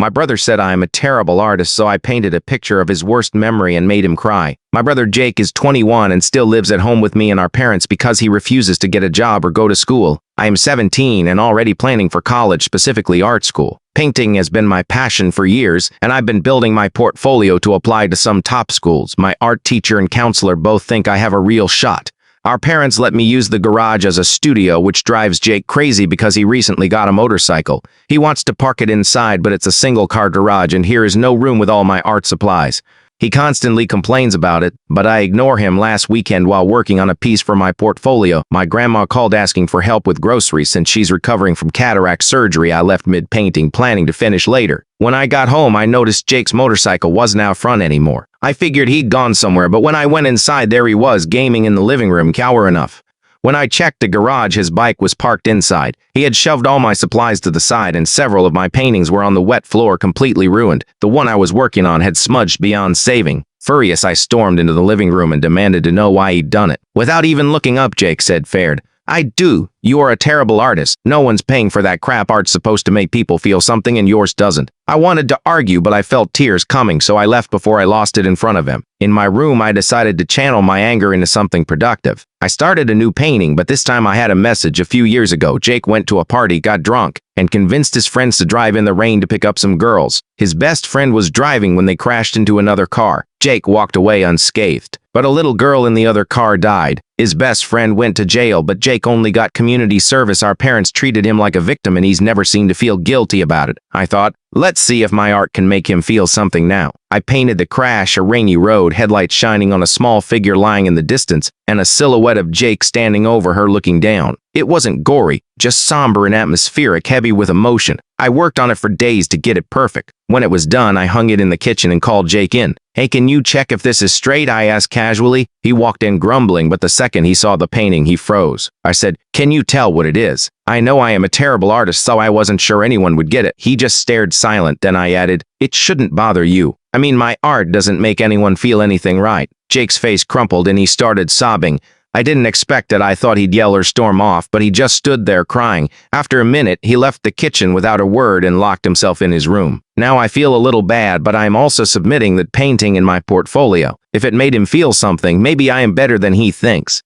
My brother said I am a terrible artist, so I painted a picture of his worst memory and made him cry. My brother Jake is 21 and still lives at home with me and our parents because he refuses to get a job or go to school. I am 17 and already planning for college, specifically art school. Painting has been my passion for years, and I've been building my portfolio to apply to some top schools. My art teacher and counselor both think I have a real shot. Our parents let me use the garage as a studio, which drives Jake crazy because he recently got a motorcycle. He wants to park it inside, but it's a single-car garage and here is no room with all my art supplies. He constantly complains about it, but I ignore him. Last weekend while working on a piece for my portfolio, my grandma called asking for help with groceries since she's recovering from cataract surgery. I left mid-painting, planning to finish later. When I got home, I noticed Jake's motorcycle wasn't out front anymore. I figured he'd gone somewhere, but when I went inside, there he was, gaming in the living room. Sure enough. When I checked the garage, his bike was parked inside. He had shoved all my supplies to the side and several of my paintings were on the wet floor, completely ruined. The one I was working on had smudged beyond saving. Furious, I stormed into the living room and demanded to know why he'd done it. Without even looking up, Jake said, "Fared. I do. You are a terrible artist. No one's paying for that crap. Art's supposed to make people feel something and yours doesn't." I wanted to argue, but I felt tears coming, so I left before I lost it in front of him. In my room, I decided to channel my anger into something productive. I started a new painting, but this time I had a message. A few years ago, Jake went to a party, got drunk, and convinced his friends to drive in the rain to pick up some girls. His best friend was driving when they crashed into another car. Jake walked away unscathed, but a little girl in the other car died. His best friend went to jail, but Jake only got community service. Our parents treated him like a victim and he's never seemed to feel guilty about it. I thought, let's see if my art can make him feel something now. I painted the crash, a rainy road, headlights shining on a small figure lying in the distance, and a silhouette of Jake standing over her looking down. It wasn't gory, just somber and atmospheric, heavy with emotion. I worked on it for days to get it perfect. When it was done, I hung it in the kitchen and called Jake in. "Hey, can you check if this is straight?" I asked casually. He walked in grumbling, but the second he saw the painting, he froze. I said, "Can you tell what it is? I know I am a terrible artist, so I wasn't sure anyone would get it." He just stared silent. Then I added, "It shouldn't bother you. I mean, my art doesn't make anyone feel anything, right?" Jake's face crumpled and he started sobbing. I didn't expect it. I thought he'd yell or storm off, but he just stood there crying. After a minute, he left the kitchen without a word and locked himself in his room. Now I feel a little bad, but I'm also submitting that painting in my portfolio. If it made him feel something, maybe I am better than he thinks.